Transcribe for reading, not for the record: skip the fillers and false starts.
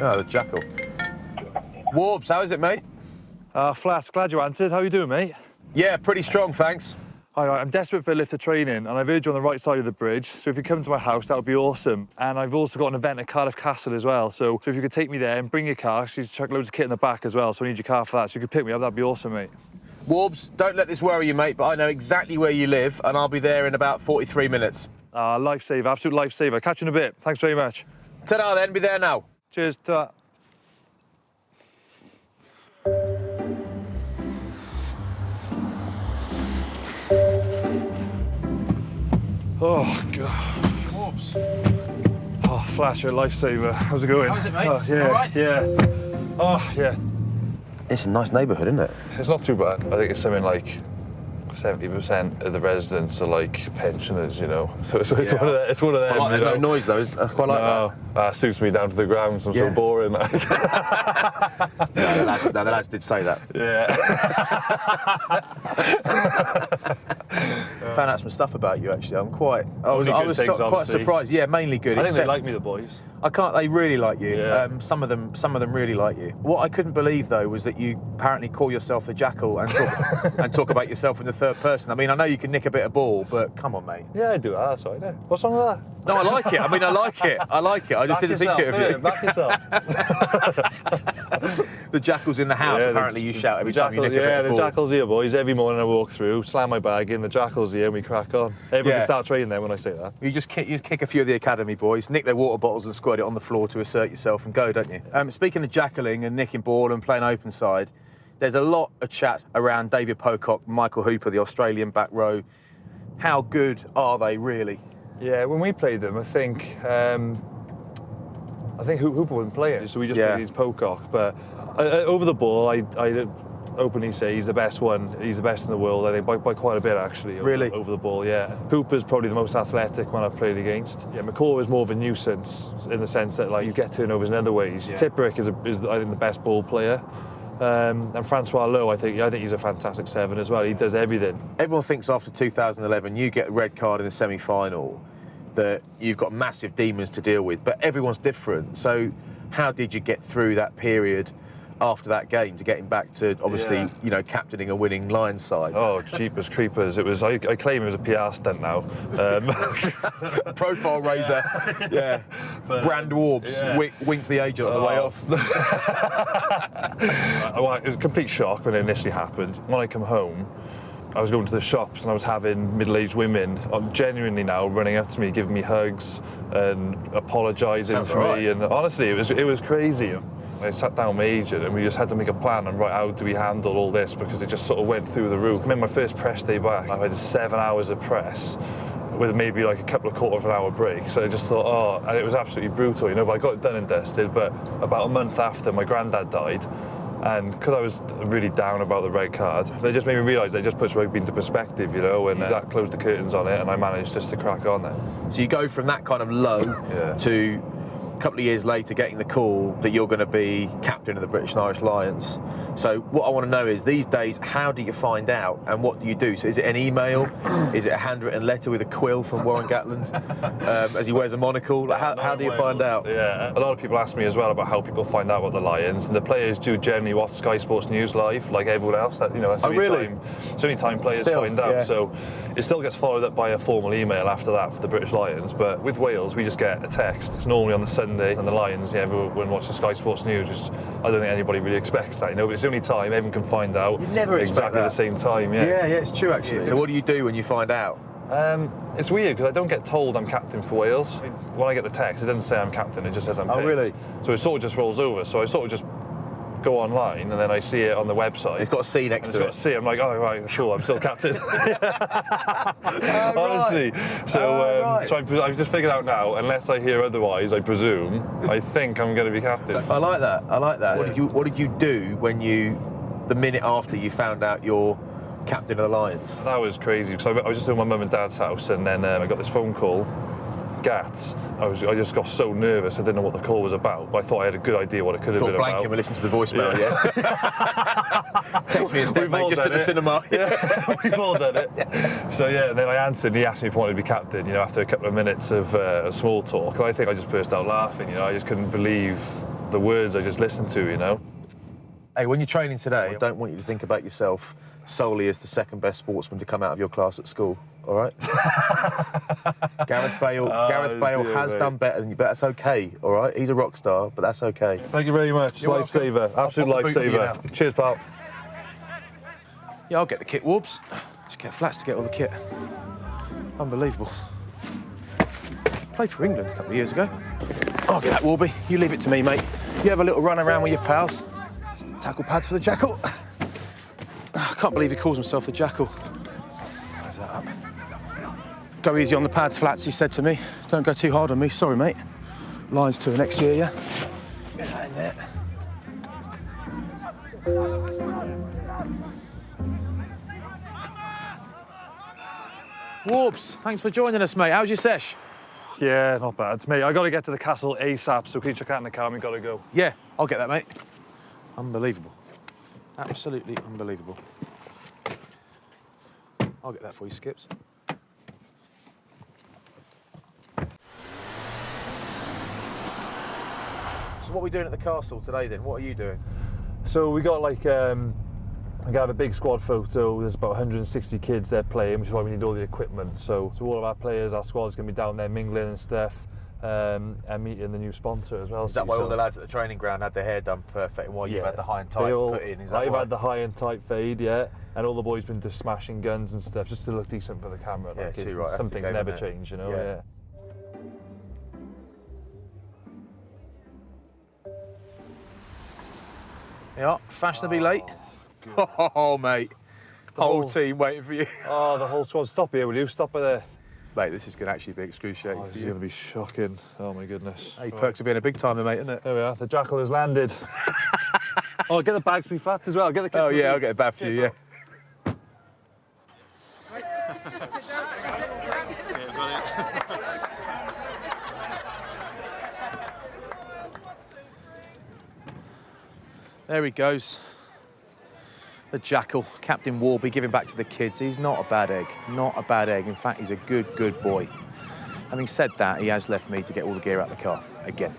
Oh, the Jackal. Warbs, how is it, mate? Flats, glad you answered. How are you doing, mate? Yeah, pretty strong, thanks. Hi, I'm desperate for a lift of training, and I've heard you on the right side of the bridge, so if you come to my house, that would be awesome. And I've also got an event at Cardiff Castle as well, so if you could take me there and bring your car, because you chuck loads of kit in the back as well, so I need your car for that, so you could pick me up, that'd be awesome, mate. Warbs, don't let this worry you, mate, but I know exactly where you live, and I'll be there in about 43 minutes. Lifesaver, absolute lifesaver. Catch you in a bit. Thanks very much. Ta-da then, be there now. Cheers, ta. Oh, God. Warbs. Oh, Flasher, lifesaver. How's it going? How's it, mate? Oh, yeah, All right? yeah. Oh, yeah. It's a nice neighbourhood, isn't it? It's not too bad. I think it's something like 70% of the residents are like pensioners, you know. So it's one of them. It's one of them. There's no noise though. I quite like that. Suits me down to the ground. So I'm so boring. No, the lads did say that. Yeah. Found out some stuff about you actually. I was things, quite obviously. surprised. Yeah, mainly good. I think they like me, the boys. They really like you. Yeah. Some of them really like you. What I couldn't believe though was that you apparently call yourself the Jackal and talk about yourself in the third person. I mean, I know you can nick a bit of ball, but come on, mate. Yeah, I do that. That's right. Yeah. What's wrong with that? No, I like it. I mean, I like it. I like it. I just didn't think it of you. Back yourself. The Jackal's in the house. Yeah, apparently, you shout every time you nick a bit Yeah, of the ball. Jackal's here, boys. Every morning I walk through, slam my bag in, the Jackal's here, and we crack on. Everyone can start training there when I say that. You kick a few of the academy boys, nick their water bottles and squirt it on the floor to assert yourself and go, don't you? Speaking of jackaling and nicking ball and playing open side, there's a lot of chats around David Pocock, Michael Hooper, the Australian back row. How good are they really? Yeah, when we played them, I think Hooper wasn't playing, so we just played against Pocock. But over the ball, I openly say he's the best one. He's the best in the world, I think, by quite a bit, actually. Over the ball, yeah. Hooper's probably the most athletic one I've played against. Yeah, McCall is more of a nuisance in the sense that like you get turnovers in other ways. Yeah. Tipperick is I think the best ball player. And Francois Lowe, I think he's a fantastic seven as well. He does everything. Everyone thinks after 2011, you get a red card in the semi-final, that you've got massive demons to deal with, but everyone's different. So how did you get through that period after that game to getting back to obviously captaining a winning Lions side? Oh, jeepers creepers! It was I claim it was a PR stunt now. Profile raiser, yeah. Brand Warbs, wink to the agent on the way off. Well, it was a complete shock when it initially happened. When I come home, I was going to the shops and I was having middle-aged women genuinely now running up to me, giving me hugs and apologising for me. And honestly, it was crazy. I sat down with my agent and we just had to make a plan and how do we handle all this, because it just sort of went through the roof. I remember my first press day back, I had 7 hours of press with maybe like a couple of quarter of an hour break. So I just thought, and it was absolutely brutal, but I got it done and dusted. But about a month after, my granddad died. And because I was really down about the red card, they just made me realise that it just puts rugby into perspective, and that closed the curtains on it, and I managed just to crack on there. So you go from that kind of low to a couple of years later getting the call that you're going to be captain of the British and Irish Lions. So what I want to know is, these days, how do you find out and what do you do? So is it an email? Is it a handwritten letter with a quill from Warren Gatland as he wears a monocle? Like, how do you find out? Yeah, a lot of people ask me as well about how people find out about the Lions, and the players do generally watch Sky Sports News live, like everyone else. That's the only time players find out. Yeah. So it still gets followed up by a formal email after that for the British Lions. But with Wales, we just get a text. It's normally on the Sunday, and the Lions, everyone watches Sky Sports News, which I don't think anybody really expects that. But it's the only time everyone can find out. You never exactly the same time. Yeah, it's true actually. Yeah. So what do you do when you find out? It's weird because I don't get told I'm captain for Wales. When I get the text, it doesn't say I'm captain, it just says I'm picked. Oh, really? So it sort of just rolls over. So I sort of just go online and then I see it on the website. It's got a C next to it. It's got a C. I'm like, oh, right, sure, I'm still captain. Honestly. So, so I've just figured out now, unless I hear otherwise, I presume, I think I'm going to be captain. I like that. Yeah. What did you do when the minute after you found out you're captain of the Lions? That was crazy, because I was just at my mum and dad's house, and then I got this phone call. Gats. I just got so nervous, I didn't know what the call was about, but I thought I had a good idea what it could have been about. Blank him and listen to the voicemail, yeah? Text me instead, mate, just at the cinema. Yeah, we've all done it. So yeah, then I answered and he asked me if I wanted to be captain, after a couple of minutes of small talk. And I think I just burst out laughing, I just couldn't believe the words I just listened to, you know. Hey, when you're training today, I don't want you to think about yourself solely as the second best sportsman to come out of your class at school, all right? Gareth Bale has done better than you, but that's okay, all right? He's a rock star, but that's okay. Thank you very much. Lifesaver, absolute lifesaver. Cheers, pal. Yeah, I'll get the kit, Warbs. Just get Flats to get all the kit. Unbelievable. Played for England a couple of years ago. I'll get that, Warby. You leave it to me, mate. You have a little run around with your pals. Tackle pads for the Jackal. I can't believe he calls himself the Jackal. Close that up. Go easy on the pads, Flats, he said to me. Don't go too hard on me. Sorry, mate. Lions tour next year, yeah? Get that in there. Warbs, thanks for joining us, mate. How's your sesh? Yeah, not bad. Mate, I got to get to the castle ASAP, so can you check out in the car and we got to go? Yeah, I'll get that, mate. Unbelievable. Absolutely unbelievable. I'll get that for you, Skips. So what are we doing at the castle today, then? What are you doing? So we got like, we have a big squad photo. There's about 160 kids there playing, which is why we need all the equipment. So all of our players, our squad's going to be down there mingling and stuff, and meeting the new sponsor as well. Is that why all the lads at the training ground had their hair done perfect, and while you've had the high and tight put in? Is that I've why? had the high and tight fade, yeah, and all the boys been just smashing guns and stuff just to look decent for the camera. Yeah, like, too right. That's some the things game, never isn't it? change, you know. Yeah. Yeah, fashionably late. Oh, mate. Whole team waiting for you. Oh, the whole squad. Stop here, will you? Stop there. Mate, this is going to actually be excruciating Oh, this for is you. going to be shocking. Oh, my goodness. Hey, perks of being a big timer, mate, isn't it? There we are. The Jackal has landed. Oh, get the bags to be flat as well. Get the. Oh, yeah, I'll get it back for you, yeah. There he goes. The Jackal, Captain Warby, giving back to the kids. He's not a bad egg, not a bad egg. In fact, he's a good, good boy. Having said that, he has left me to get all the gear out of the car, again.